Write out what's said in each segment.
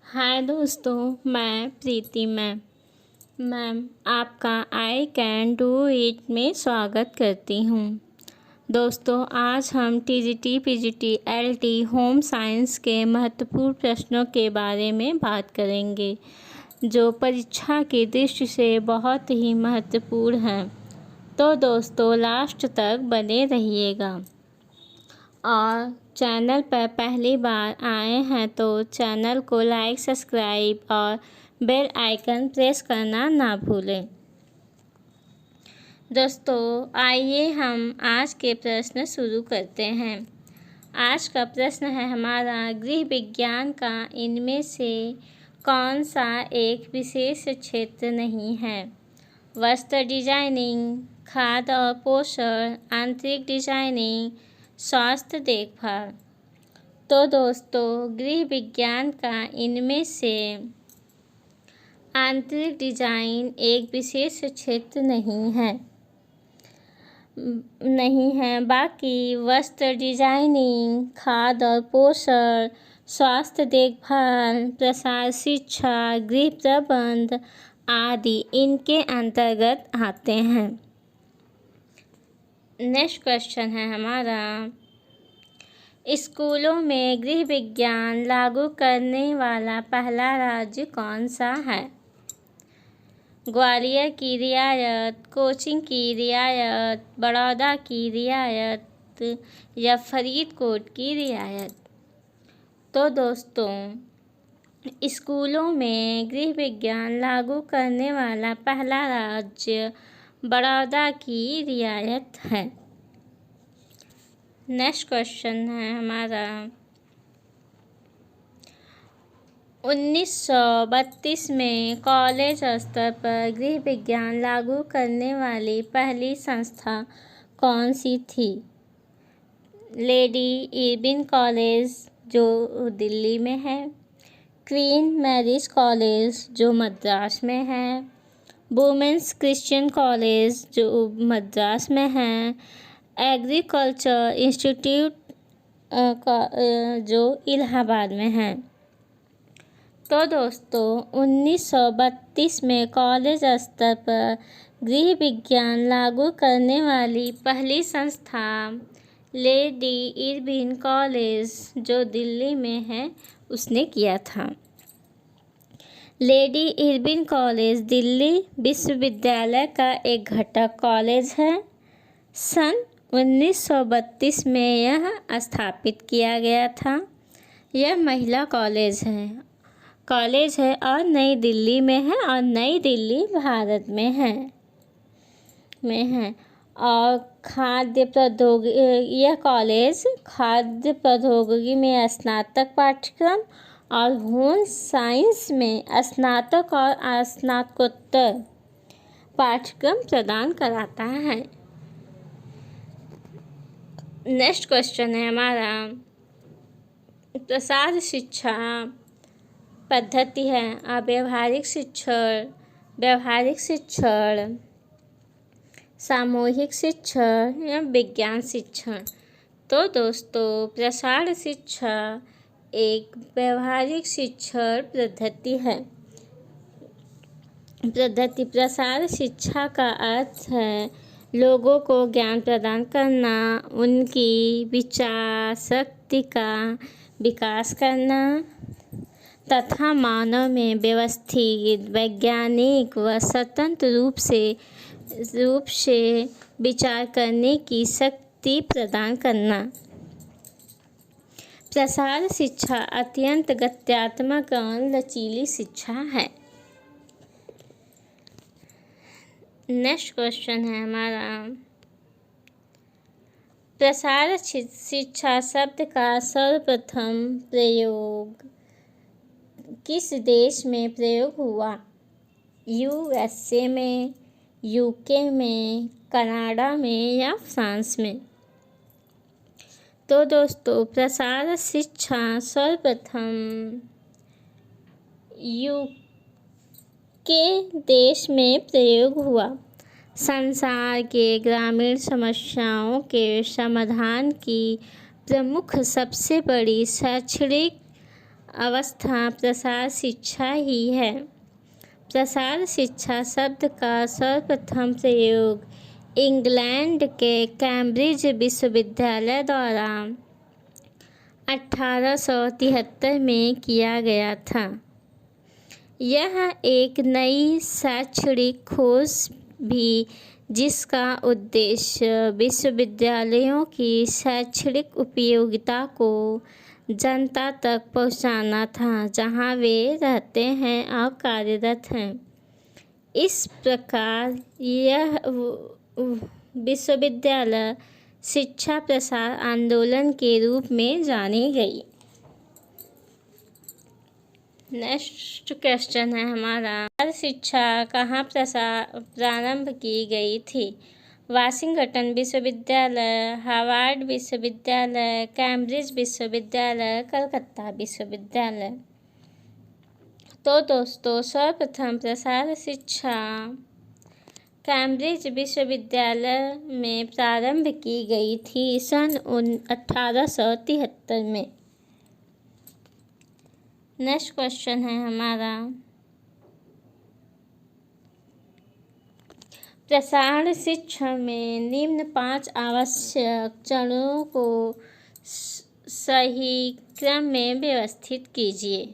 हाय दोस्तों, मैं प्रीति मैम आपका आई कैन डू इट में स्वागत करती हूँ। दोस्तों, आज हम TGT, PGT, LT, home science के महत्वपूर्ण प्रश्नों के बारे में बात करेंगे जो परीक्षा की दृष्टि से बहुत ही महत्वपूर्ण हैं। तो दोस्तों, लास्ट तक बने रहिएगा। और चैनल पर पहली बार आए हैं तो चैनल को लाइक, सब्सक्राइब और बेल आइकन प्रेस करना ना भूलें। दोस्तों, आइए हम आज के प्रश्न शुरू करते हैं। आज का प्रश्न है हमारा, गृह विज्ञान का इनमें से कौन सा एक विशेष क्षेत्र नहीं है? वस्त्र डिजाइनिंग, खाद्य और पोषण, आंतरिक डिजाइनिंग, स्वास्थ्य देखभाल। तो दोस्तों, गृह विज्ञान का इनमें से आंतरिक डिजाइन एक विशेष क्षेत्र नहीं है। बाकी वस्त्र डिजाइनिंग, खाद्य और पोषण, स्वास्थ्य देखभाल, प्रसार शिक्षा, गृह प्रबंध आदि इनके अंतर्गत आते हैं। नेक्स्ट क्वेश्चन है हमारा, स्कूलों में गृह विज्ञान लागू करने वाला पहला राज्य कौन सा है? ग्वालियर की रियायत, कोचिंग की रियायत, बड़ौदा की रियायत या फरीदकोट की रियायत? तो दोस्तों, स्कूलों में गृह विज्ञान लागू करने वाला पहला राज्य बड़ौदा की रियायत है। नेक्स्ट क्वेश्चन है हमारा, 1932 में कॉलेज स्तर पर गृह विज्ञान लागू करने वाली पहली संस्था कौन सी थी? लेडी इरविन कॉलेज जो दिल्ली में है, क्वीन मैरीज कॉलेज जो मद्रास में है, वुमेन्स क्रिश्चियन कॉलेज जो मद्रास में है, एग्रीकल्चर इंस्टीट्यूट जो इलाहाबाद में है। तो दोस्तों, 1932 में कॉलेज स्तर पर गृह विज्ञान लागू करने वाली पहली संस्था लेडी इरविन कॉलेज जो दिल्ली में है उसने किया था। लेडी इरविन कॉलेज दिल्ली विश्वविद्यालय का एक घटक कॉलेज है। सन 1932 में यह स्थापित किया गया था। यह महिला कॉलेज है और नई दिल्ली में है और नई दिल्ली भारत में है और यह कॉलेज खाद्य प्रौद्योगिकी में स्नातक पाठ्यक्रम और होम साइंस में स्नातक और स्नातकोत्तर पाठ्यक्रम प्रदान कराता है। नेक्स्ट क्वेश्चन है हमारा, प्रसार शिक्षा पद्धति है अव्यावहारिक शिक्षण, व्यवहारिक शिक्षण, सामूहिक शिक्षण या विज्ञान शिक्षण? तो दोस्तों, प्रसार शिक्षा एक व्यवहारिक शिक्षण पद्धति है। प्रसार शिक्षा का अर्थ है लोगों को ज्ञान प्रदान करना, उनकी विचार शक्ति का विकास करना तथा मानव में व्यवस्थित, वैज्ञानिक व स्वतंत्र रूप से विचार करने की शक्ति प्रदान करना। प्रसार शिक्षा अत्यंत गत्यात्मक और लचीली शिक्षा है। नेक्स्ट क्वेश्चन है हमारा, प्रसार शिक्षा शब्द का सर्वप्रथम प्रयोग किस देश में प्रयोग हुआ? यूएसए में, यूके में, कनाडा में या फ्रांस में? तो दोस्तों, प्रसार शिक्षा सर्वप्रथम यूके देश में प्रयोग हुआ। संसार के ग्रामीण समस्याओं के समाधान की प्रमुख सबसे बड़ी शैक्षणिक अवस्था प्रसार शिक्षा ही है। प्रसार शिक्षा शब्द का सर्वप्रथम प्रयोग इंग्लैंड के कैम्ब्रिज विश्वविद्यालय द्वारा 1873 में किया गया था। यह एक नई शैक्षणिक खोज भी जिसका उद्देश्य विश्वविद्यालयों की शैक्षणिक उपयोगिता को जनता तक पहुंचाना था, जहां वे रहते हैं और कार्यरत हैं। इस प्रकार यह विश्वविद्यालय शिक्षा प्रसार आंदोलन के रूप में जानी गई। नेक्स्ट क्वेश्चन है हमारा, शिक्षा कहाँ प्रारंभ की गई थी? वाशिंगटन विश्वविद्यालय, हार्वर्ड विश्वविद्यालय, कैम्ब्रिज विश्वविद्यालय, कलकत्ता विश्वविद्यालय। तो दोस्तों सर्वप्रथम प्रसार शिक्षा कैम्ब्रिज विश्वविद्यालय में प्रारंभ की गई थी सन 1873 में। नेक्स्ट क्वेश्चन है हमारा, प्रसार शिक्षा में निम्न 5 आवश्यक चरणों को सही क्रम में व्यवस्थित कीजिए।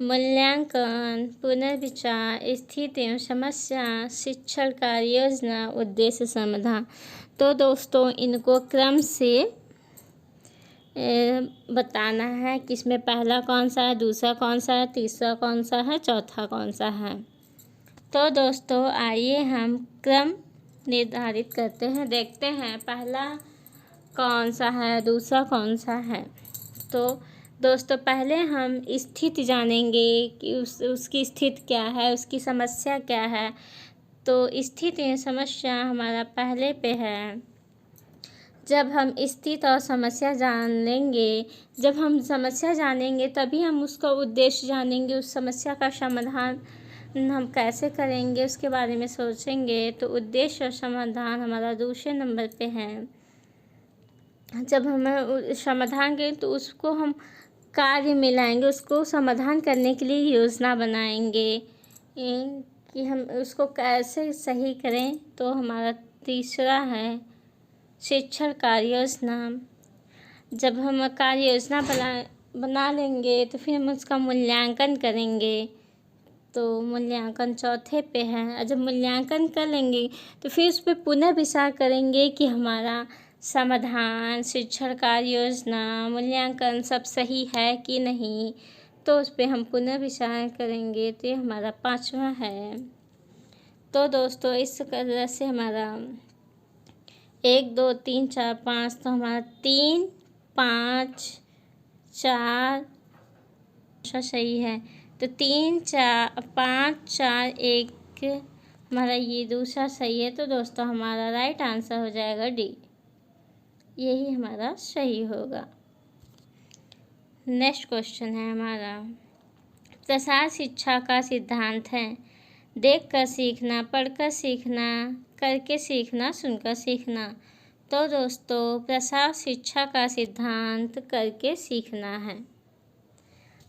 मूल्यांकन, पुनर्विचार, स्थिति एवं समस्या, शिक्षण कार्य योजना, उद्देश्य समाधान। तो दोस्तों इनको क्रम से बताना है कि इसमें पहला कौन सा है, दूसरा कौन सा है, तीसरा कौन सा है, चौथा कौन सा है। तो दोस्तों आइए हम क्रम निर्धारित करते हैं, देखते हैं पहला कौन सा है, दूसरा कौन सा है। तो दोस्तों पहले हम स्थिति जानेंगे कि उसकी स्थिति क्या है, उसकी समस्या क्या है। तो स्थिति समस्या हमारा पहले पे है। जब हम स्थिति और समस्या जान लेंगे, जब हम समस्या जानेंगे तभी हम उसका उद्देश्य जानेंगे, उस समस्या का समाधान हम कैसे करेंगे उसके बारे में सोचेंगे। तो उद्देश्य और समाधान हमारा दूसरे नंबर पे है। जब हमें समाधान करें तो उसको हम कार्य में लाएंगे, उसको समाधान करने के लिए योजना बनाएंगे कि हम उसको कैसे सही करें। तो हमारा तीसरा है शिक्षण कार्य योजना। जब हम कार्य योजना बना लेंगे तो फिर हम उसका मूल्यांकन करेंगे। तो मूल्यांकन चौथे पे है। और जब मूल्यांकन कर लेंगे तो फिर उस पर पुनः विचार करेंगे कि हमारा समाधान, शिक्षण कार्य योजना, मूल्यांकन सब सही है कि नहीं। तो उस पर हम पुनः विचार करेंगे। तो ये हमारा पांचवा है। तो दोस्तों इस तरह से हमारा 1 2 3 4 5, तो हमारा 3 5 4 सही है। तो 3 4 5 4 1 हमारा ये दूसरा सही है। तो दोस्तों हमारा राइट आंसर हो जाएगा डी, यही हमारा सही होगा। नेक्स्ट क्वेश्चन है हमारा, प्रसार शिक्षा का सिद्धांत है देख कर सीखना, पढ़कर सीखना, करके सीखना, सुनकर सीखना। तो दोस्तों प्रसार शिक्षा का सिद्धांत करके सीखना है।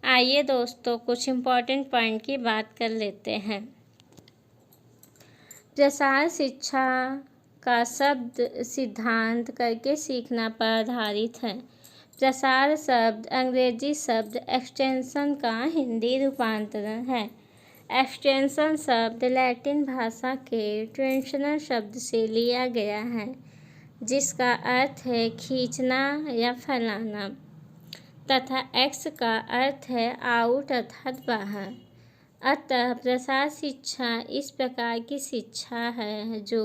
आइए दोस्तों कुछ इम्पोर्टेंट पॉइंट की बात कर लेते हैं। प्रसार शिक्षा का शब्द सिद्धांत करके सीखना पर आधारित है। प्रसार शब्द अंग्रेजी शब्द एक्सटेंशन का हिंदी रूपांतरण है। एक्सटेंशन शब्द लैटिन भाषा के ट्रांसलेशन शब्द से लिया गया है, जिसका अर्थ है खींचना या फैलाना, तथा एक्स का अर्थ है आउट अर्थात बाहर। अतः प्रसार शिक्षा इस प्रकार की शिक्षा है जो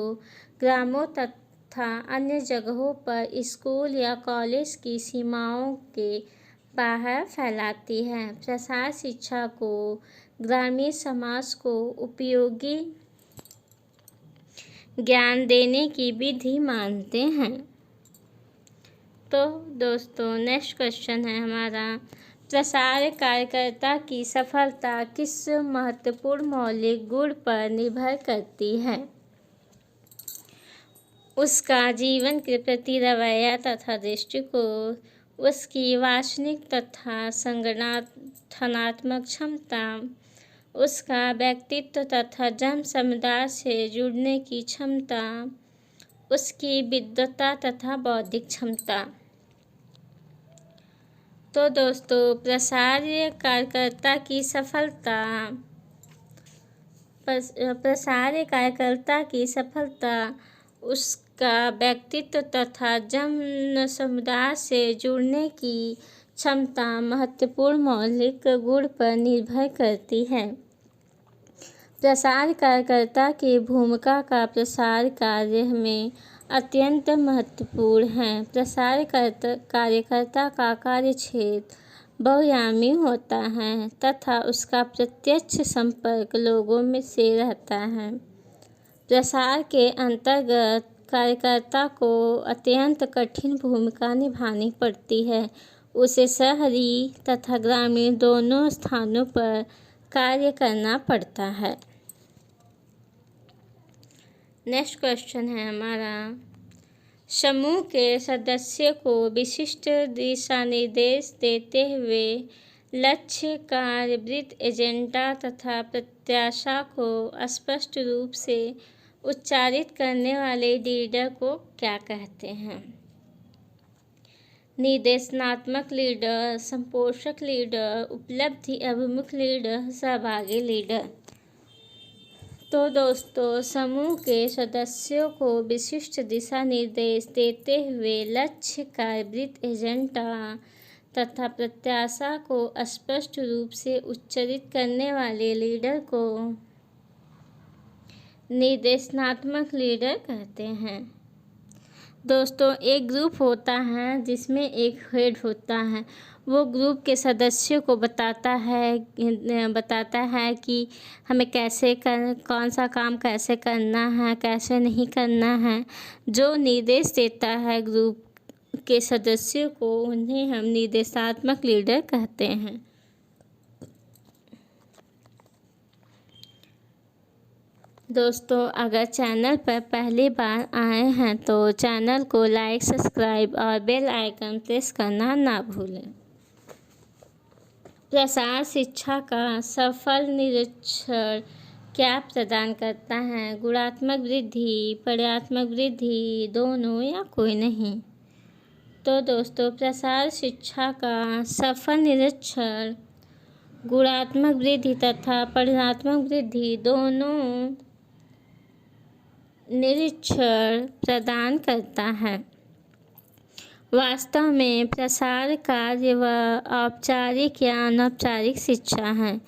ग्रामों तथा अन्य जगहों पर स्कूल या कॉलेज की सीमाओं के बाहर फैलाती है। प्रसार शिक्षा को ग्रामीण समाज को उपयोगी ज्ञान देने की विधि मानते हैं। तो दोस्तों नेक्स्ट क्वेश्चन है हमारा, प्रसार कार्यकर्ता की सफलता किस महत्वपूर्ण मौलिक गुण पर निर्भर करती है? उसका जीवन के प्रति रवैया तथा दृष्टिकोण, उसकी वाचनिक तथा संगठनात्मक क्षमता, उसका व्यक्तित्व तथा जन समुदाय से जुड़ने की क्षमता, उसकी विद्वता तथा बौद्धिक क्षमता। तो दोस्तों, प्रसार्य कार्यकर्ता की सफलता, उसका व्यक्तित्व तथा जन समुदाय से जुड़ने की क्षमता महत्वपूर्ण मौलिक गुण पर निर्भर करती है। प्रसार कार्यकर्ता की भूमिका का प्रसार कार्य में अत्यंत महत्वपूर्ण है। प्रसार कार्यकर्ता का कार्यक्षेत्र बहुआयामी होता है तथा उसका प्रत्यक्ष संपर्क लोगों में से रहता है। प्रसार के अंतर्गत कार्यकर्ता को अत्यंत कठिन भूमिका निभानी पड़ती है। उसे शहरी तथा ग्रामीण दोनों स्थानों पर कार्य करना पड़ता है। नेक्स्ट क्वेश्चन है हमारा, समूह के सदस्यों को विशिष्ट दिशा निर्देश देते हुए लक्ष्य, कार्य, वृत्त, एजेंडा तथा प्रत्याशा को स्पष्ट रूप से उच्चारित करने वाले लीडर को क्या कहते हैं? निर्देशनात्मक लीडर, संपोषक लीडर, उपलब्धि अभिमुख लीडर, सहभागी लीडर। तो दोस्तों, समूह के सदस्यों को विशिष्ट दिशा निर्देश देते हुए लक्ष्य, कार्य, वृत्त, एजेंडा तथा प्रत्याशा को स्पष्ट रूप से उच्चारित करने वाले लीडर को निर्देशनात्मक लीडर कहते हैं। दोस्तों, एक ग्रुप होता है जिसमें एक हेड होता है। वो ग्रुप के सदस्यों को बताता है कि हमें कौन सा काम कैसे करना है, कैसे नहीं करना है। जो निर्देश देता है ग्रुप के सदस्यों को, उन्हें हम निर्देशात्मक लीडर कहते हैं। दोस्तों, अगर चैनल पर पहली बार आए हैं तो चैनल को लाइक, सब्सक्राइब और बेल आइकन प्रेस करना ना भूलें। प्रसार शिक्षा का सफल निरीक्षण क्या प्रदान करता है? गुणात्मक वृद्धि, पर्यात्मक वृद्धि, दोनों या कोई नहीं? तो दोस्तों, प्रसार शिक्षा का सफल निरीक्षण गुणात्मक वृद्धि तथा पर्यात्मक वृद्धि दोनों निरीक्षण प्रदान करता है। वास्तव में प्रसार कार्य व औपचारिक या अनौपचारिक शिक्षा है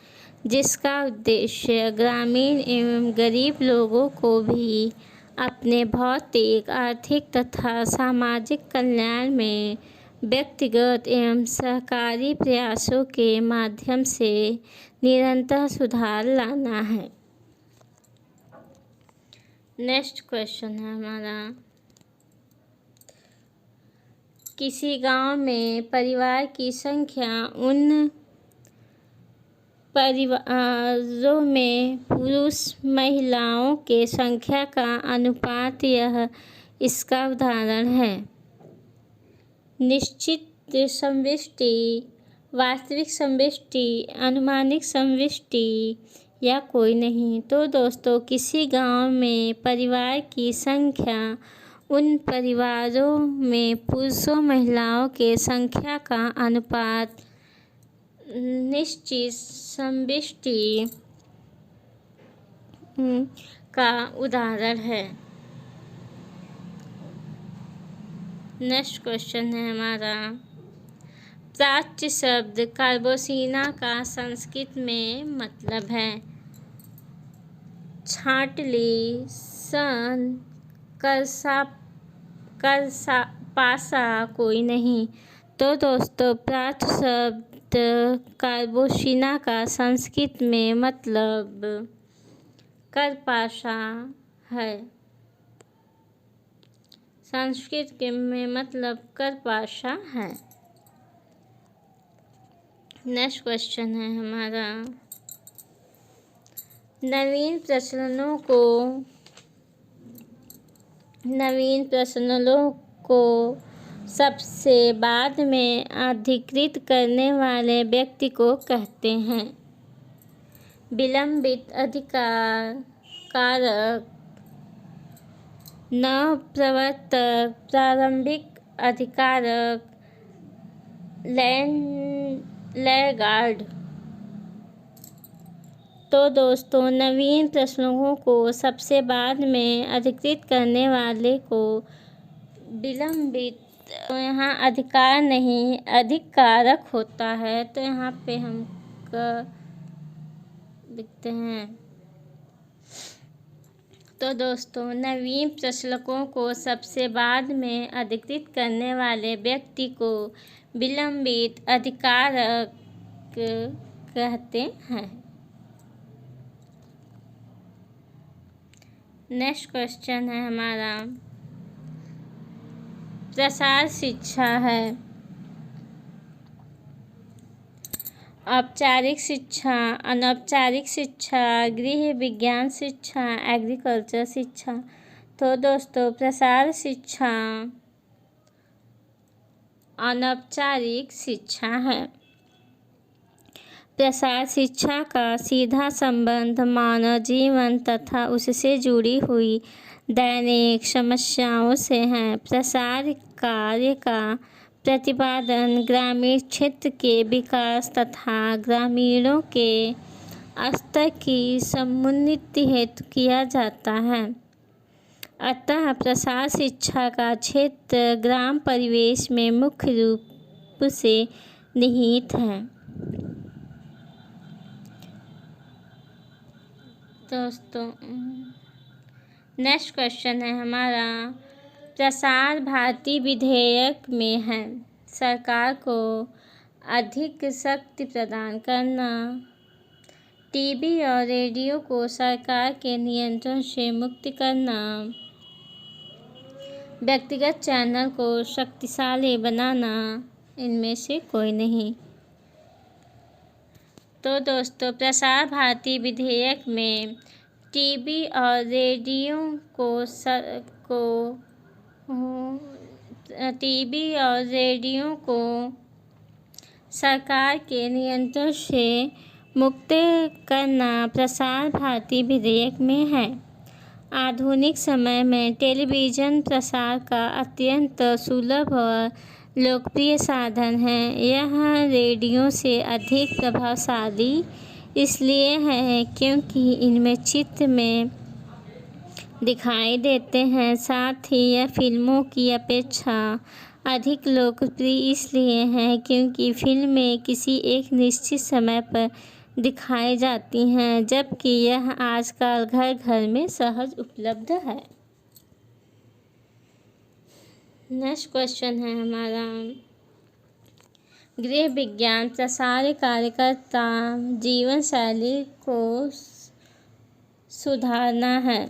जिसका उद्देश्य ग्रामीण एवं गरीब लोगों को भी अपने भौतिक, आर्थिक तथा सामाजिक कल्याण में व्यक्तिगत एवं सहकारी प्रयासों के माध्यम से निरंतर सुधार लाना है। नेक्स्ट क्वेश्चन है हमारा, किसी गांव में परिवार की संख्या उन परिवारों में पुरुष महिलाओं के संख्या का अनुपात यह इसका उदाहरण है। निश्चित समष्टि, वास्तविक समष्टि, अनुमानिक समष्टि या कोई नहीं? तो दोस्तों, किसी गांव में परिवार की संख्या उन परिवारों में पुरुषों महिलाओं के संख्या का अनुपात निश्चित समष्टि का उदाहरण है। नेक्स्ट क्वेश्चन है हमारा, प्राच्य शब्द कार्बोसीना का संस्कृत में मतलब है? छाटली, सन, पासा, कोई नहीं? तो दोस्तों, प्राच्य शब्द कार्बोसीना का संस्कृत में मतलब करपासा है। संस्कृत के में मतलब करपासा है। नेक्स्ट क्वेश्चन है हमारा, नवीन प्रचलनों को सबसे बाद में अधिकृत करने वाले व्यक्ति को कहते हैं। विलंबित अधिकार कारक, नवप्रवर्तक, प्रारंभिक अधिकारक, लैगार्ड। तो दोस्तों, नवीन प्रश्नों को सबसे बाद में अधिकृत करने वाले को विलंबित, तो यहाँ अधिकार नहीं अधिकारक होता है, तो यहाँ पे हम लिखते हैं। तो दोस्तों, नवीन प्रश्नों को सबसे बाद में अधिकृत करने वाले व्यक्ति को विलंबित अधिकारक कहते हैं। नेक्स्ट क्वेश्चन है हमारा, प्रसार शिक्षा है। औपचारिक शिक्षा, अनौपचारिक शिक्षा, गृह विज्ञान शिक्षा, एग्रीकल्चर शिक्षा। तो दोस्तों, प्रसार शिक्षा अनौपचारिक शिक्षा है। प्रसार शिक्षा का सीधा संबंध मानव जीवन तथा उससे जुड़ी हुई दैनिक समस्याओं से है। प्रसार कार्य का प्रतिपादन ग्रामीण क्षेत्र के विकास तथा ग्रामीणों के स्तर की समुन्नति हेतु किया जाता है। अतः प्रसार शिक्षा का क्षेत्र ग्राम परिवेश में मुख्य रूप से निहित है। दोस्तों, नेक्स्ट क्वेश्चन है हमारा, प्रसार भारती विधेयक में है सरकार को अधिक शक्ति प्रदान करना, टीवी और रेडियो को सरकार के नियंत्रण से मुक्त करना, व्यक्तिगत चैनल को शक्तिशाली बनाना, इनमें से कोई नहीं। तो दोस्तों, प्रसार भारती विधेयक में टीवी और रेडियो को सरकार के नियंत्रण से मुक्त करना प्रसार भारती विधेयक में है। आधुनिक समय में टेलीविज़न प्रसार का अत्यंत सुलभ और लोकप्रिय साधन है। यह रेडियो से अधिक प्रभावशाली इसलिए है क्योंकि इनमें चित्र में दिखाई देते हैं। साथ ही यह फिल्मों की अपेक्षा अधिक लोकप्रिय इसलिए है क्योंकि फिल्में किसी एक निश्चित समय पर दिखाई जाती हैं, जबकि यह आजकल घर घर में सहज उपलब्ध है। नेक्स्ट क्वेश्चन है हमारा, गृह विज्ञान प्रसार कार्यकर्ता जीवन शैली को सुधारना है।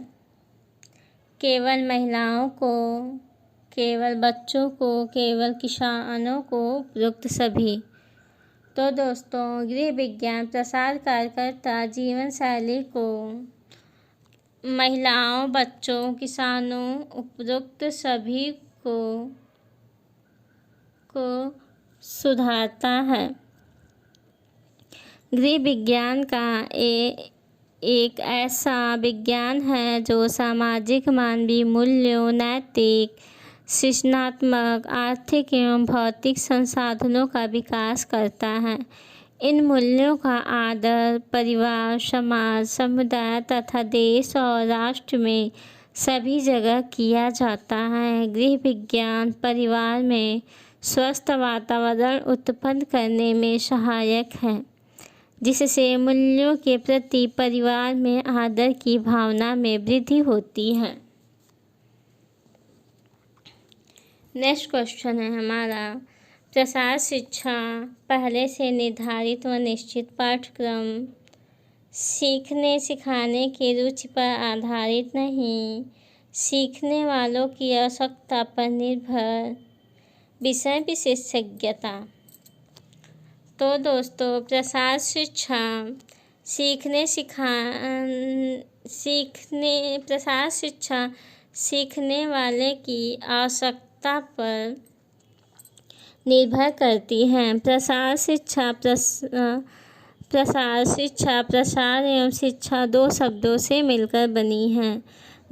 केवल महिलाओं को, केवल बच्चों को, केवल किसानों को, उपयुक्त सभी। तो दोस्तों, गृह विज्ञान प्रसार कार्यकर्ता जीवन शैली को महिलाओं, बच्चों, किसानों, उपयुक्त सभी को सुधारता है। गृह विज्ञान का एक ऐसा विज्ञान है जो सामाजिक, मानवीय मूल्यों, नैतिक, सृजनात्मक, आर्थिक एवं भौतिक संसाधनों का विकास करता है। इन मूल्यों का आदर परिवार, समाज, समुदाय तथा देश और राष्ट्र में सभी जगह किया जाता है। गृह विज्ञान परिवार में स्वस्थ वातावरण उत्पन्न करने में सहायक है, जिससे मूल्यों के प्रति परिवार में आदर की भावना में वृद्धि होती है। नेक्स्ट क्वेश्चन है हमारा, प्रसार शिक्षा पहले से निर्धारित व निश्चित पाठ्यक्रम, सीखने सिखाने की रुचि पर आधारित नहीं, सीखने वालों की आवश्यकता पर निर्भर, विषय विशेषज्ञता। तो दोस्तों, प्रसार शिक्षा सीखने वाले की आवश्यकता पर निर्भर करती हैं। प्रसार एवं शिक्षा दो शब्दों से मिलकर बनी है।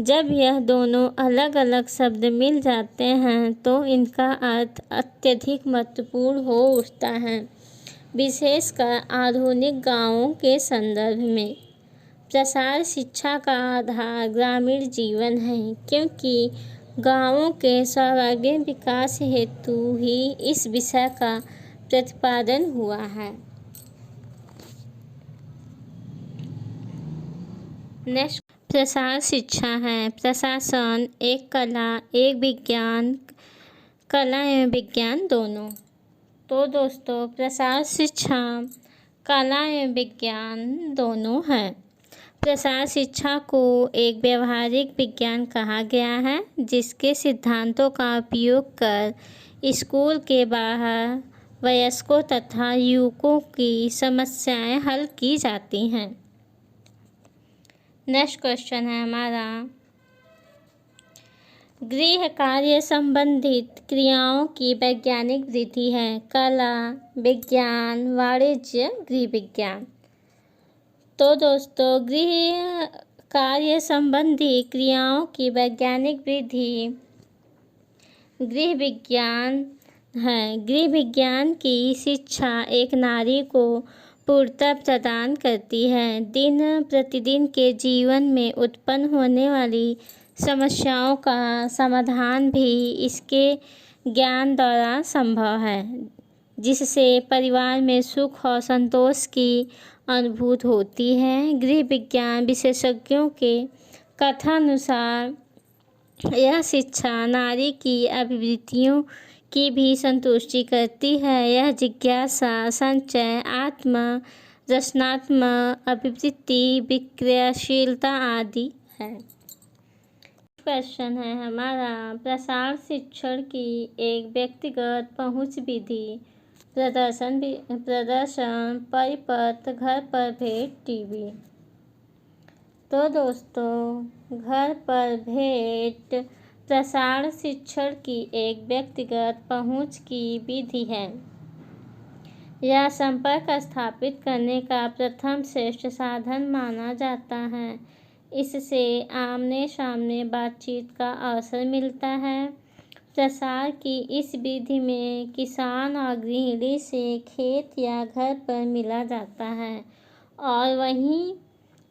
जब यह दोनों अलग अलग शब्द मिल जाते हैं तो इनका अर्थ अत्यधिक महत्वपूर्ण हो उठता है, विशेषकर आधुनिक गाँवों के संदर्भ में। प्रसार शिक्षा का आधार ग्रामीण जीवन है, क्योंकि गाँवों के सर्वांगीण विकास हेतु ही इस विषय का प्रतिपादन हुआ है। नेक्स्ट, प्रसार शिक्षा है। प्रशासन एक कला, एक विज्ञान, कला एवं विज्ञान दोनों। तो दोस्तों, प्रसार शिक्षा कला एवं विज्ञान दोनों है। प्रसार शिक्षा को एक व्यवहारिक विज्ञान कहा गया है, जिसके सिद्धांतों का उपयोग कर स्कूल के बाहर वयस्कों तथा युवकों की समस्याएं हल की जाती हैं। नेक्स्ट क्वेश्चन है हमारा, गृह कार्य संबंधित क्रियाओं की वैज्ञानिक विधि है। कला, विज्ञान, वाणिज्य, गृह विज्ञान। तो दोस्तों, गृह कार्य संबंधी क्रियाओं की वैज्ञानिक विधि गृह विज्ञान है। गृह विज्ञान की शिक्षा एक नारी को पूर्णता प्रदान करती है। दिन प्रतिदिन के जीवन में उत्पन्न होने वाली समस्याओं का समाधान भी इसके ज्ञान द्वारा संभव है, जिससे परिवार में सुख और संतोष की अनुभूति होती है। गृह विज्ञान विशेषज्ञों के कथनानुसार यह शिक्षा नारी की अभिवृत्तियों की भी संतुष्टि करती है। यह जिज्ञासा, संचय, आत्म रचनात्मक अभिवृत्ति, विक्रियाशीलता आदि है। क्वेश्चन है हमारा, प्रसार शिक्षण की एक व्यक्तिगत पहुंच विधि। प्रदर्शन, परिपत्र, घर पर भेंट, टीवी। तो दोस्तों, घर पर भेंट प्रसार शिक्षण की एक व्यक्तिगत पहुंच की विधि है। यह संपर्क स्थापित करने का प्रथम श्रेष्ठ साधन माना जाता है। इससे आमने सामने बातचीत का अवसर मिलता है। प्रसार की इस विधि में किसान और गृहिणी से खेत या घर पर मिला जाता है और वहीं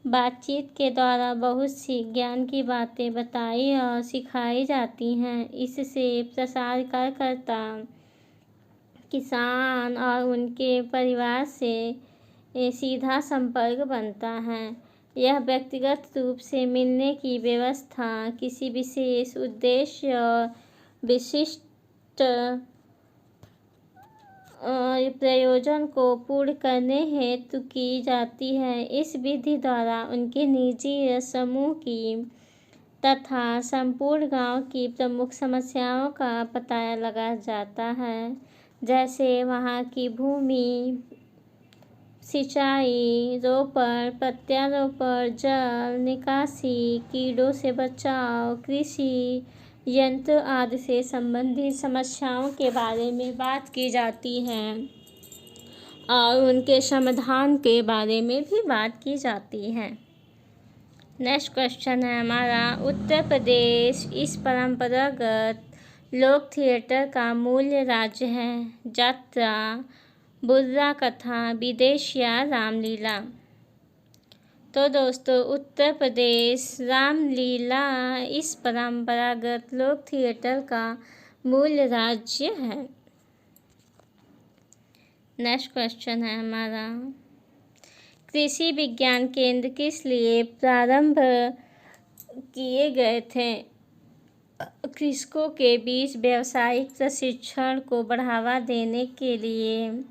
बातचीत के द्वारा बहुत सी ज्ञान की बातें बताई और सिखाई जाती हैं। इससे प्रसार कार्यकर्ता किसान और उनके परिवार से सीधा संपर्क बनता है। यह व्यक्तिगत रूप से मिलने की व्यवस्था किसी विशेष उद्देश्य और विशिष्ट प्रयोजन को पूर्ण करने हेतु की जाती है। इस विधि द्वारा उनके निजी समूह की तथा संपूर्ण गांव की प्रमुख समस्याओं का पता लगाया जाता है, जैसे वहां की भूमि, सिंचाई, रोपण, प्रत्यारोपण, जल निकासी, कीड़ों से बचाव, कृषि यंत्र आदि से संबंधित समस्याओं के बारे में बात की जाती है और उनके समाधान के बारे में भी बात की जाती है। नेक्स्ट क्वेश्चन है हमारा, उत्तर प्रदेश इस परंपरागत लोक थिएटर का मूल राज्य है। यात्रा, बुर्रा कथा, विदेशिया, रामलीला। तो दोस्तों, उत्तर प्रदेश रामलीला इस परंपरागत लोक थिएटर का मूल राज्य है। नेक्स्ट क्वेश्चन है हमारा, कृषि विज्ञान केंद्र किस लिए प्रारंभ किए गए थे? कृषकों के बीच व्यावसायिक प्रशिक्षण को बढ़ावा देने के लिए,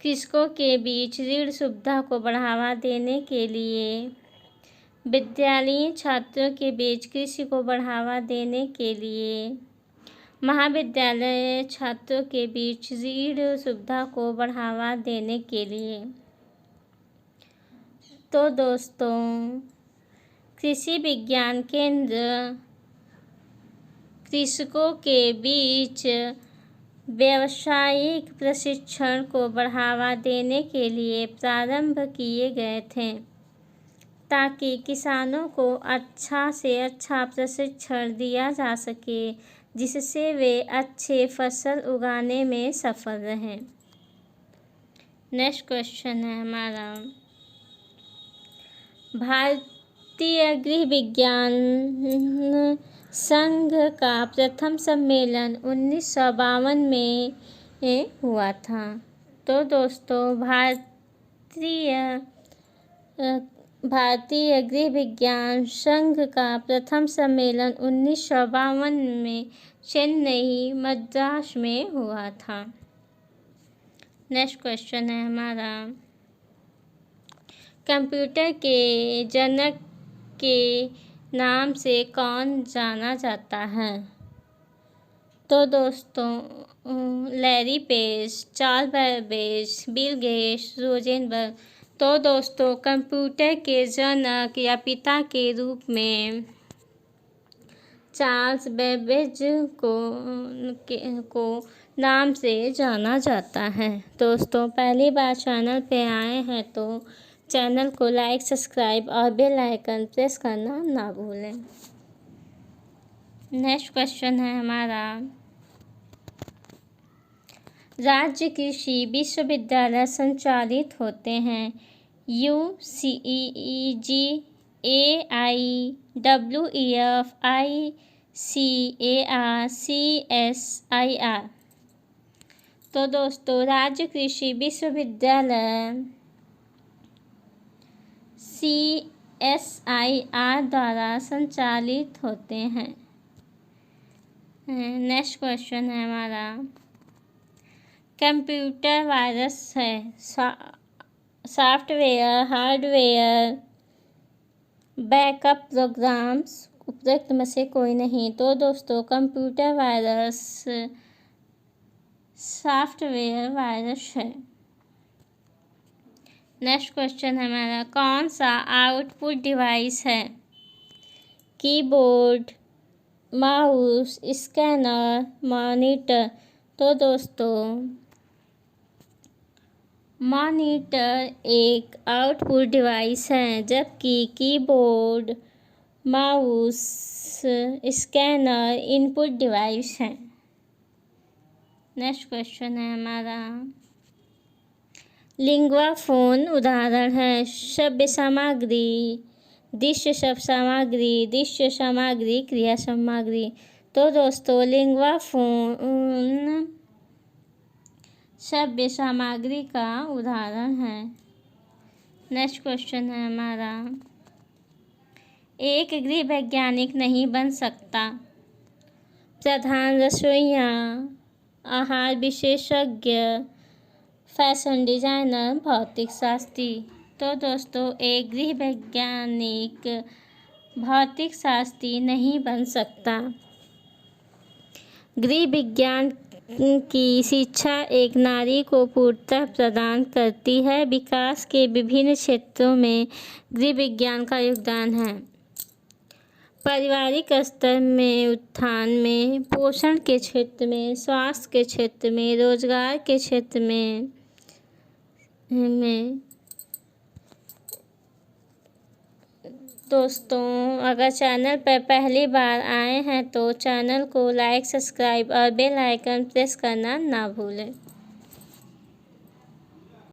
कृषकों के बीच ऋण सुविधा को बढ़ावा देने के लिए, विद्यालयीन छात्रों के बीच कृषि को बढ़ावा देने के लिए, महाविद्यालय छात्रों के बीच ऋण सुविधा को बढ़ावा देने के लिए। तो दोस्तों, कृषि विज्ञान केंद्र कृषकों के बीच व्यावसायिक प्रशिक्षण को बढ़ावा देने के लिए प्रारंभ किए गए थे, ताकि किसानों को अच्छा से अच्छा प्रशिक्षण दिया जा सके, जिससे वे अच्छे फसल उगाने में सफल रहें। नेक्स्ट क्वेश्चन है हमारा, भारतीय गृह विज्ञान संघ का प्रथम सम्मेलन 1952 में हुआ था। तो दोस्तों भारतीय गृह विज्ञान संघ का प्रथम सम्मेलन 1952 में चेन्नई, मद्रास में हुआ था। नेक्स्ट क्वेश्चन है हमारा, कंप्यूटर के जनक के नाम से कौन जाना जाता है? तो दोस्तों Larry page, Charles Babbage, Bill Gates, Rosenberg. तो दोस्तों कंप्यूटर के जनक या पिता के रूप में चार्ल्स बेबेज को नाम से जाना जाता है। दोस्तों पहली बार चैनल पे आए हैं तो चैनल को लाइक, सब्सक्राइब और बेल आइकन प्रेस करना ना भूलें। नेक्स्ट क्वेश्चन है हमारा, राज्य कृषि विश्वविद्यालय संचालित होते हैं UCEG, AIWEF, ICAR, CSIR। तो दोस्तों राज्य कृषि विश्वविद्यालय CSIR द्वारा संचालित होते हैं। नेक्स्ट क्वेश्चन है हमारा, कंप्यूटर वायरस है सॉफ्टवेयर, हार्डवेयर, बैकअप प्रोग्राम्स, उपरोक्त में से कोई नहीं। तो दोस्तों कंप्यूटर वायरस सॉफ्टवेयर वायरस है। नेक्स्ट क्वेश्चन है हमारा, कौन सा आउटपुट डिवाइस है? Keyboard, mouse, scanner, monitor. तो दोस्तों मॉनिटर एक आउटपुट डिवाइस है, जबकि keyboard, mouse, scanner input device है। नेक्स्ट क्वेश्चन है हमारा, लिंगुआ फोन उदाहरण है शब्द सामग्री, दृश्य शब्द सामग्री, दृश्य सामग्री, क्रिया सामग्री। तो दोस्तों लिंगुआ फोन शब्द सामग्री का उदाहरण है। नेक्स्ट क्वेश्चन है हमारा, एक गृह वैज्ञानिक नहीं बन सकता। प्रधान रसोइया, आहार विशेषज्ञ, फैशन डिजाइनर, भौतिक शास्त्री। तो दोस्तों एक गृह वैज्ञानिक भौतिक शास्त्री नहीं बन सकता। गृह विज्ञान की शिक्षा एक नारी को पूर्णतः प्रदान करती है। विकास के विभिन्न क्षेत्रों में गृह विज्ञान का योगदान है। पारिवारिक स्तर में उत्थान में, पोषण के क्षेत्र में, स्वास्थ्य के क्षेत्र में, रोजगार के क्षेत्र में दोस्तों अगर चैनल पर पहली बार आए हैं तो चैनल को लाइक, सब्सक्राइब और बेल आइकन प्रेस करना ना भूलें।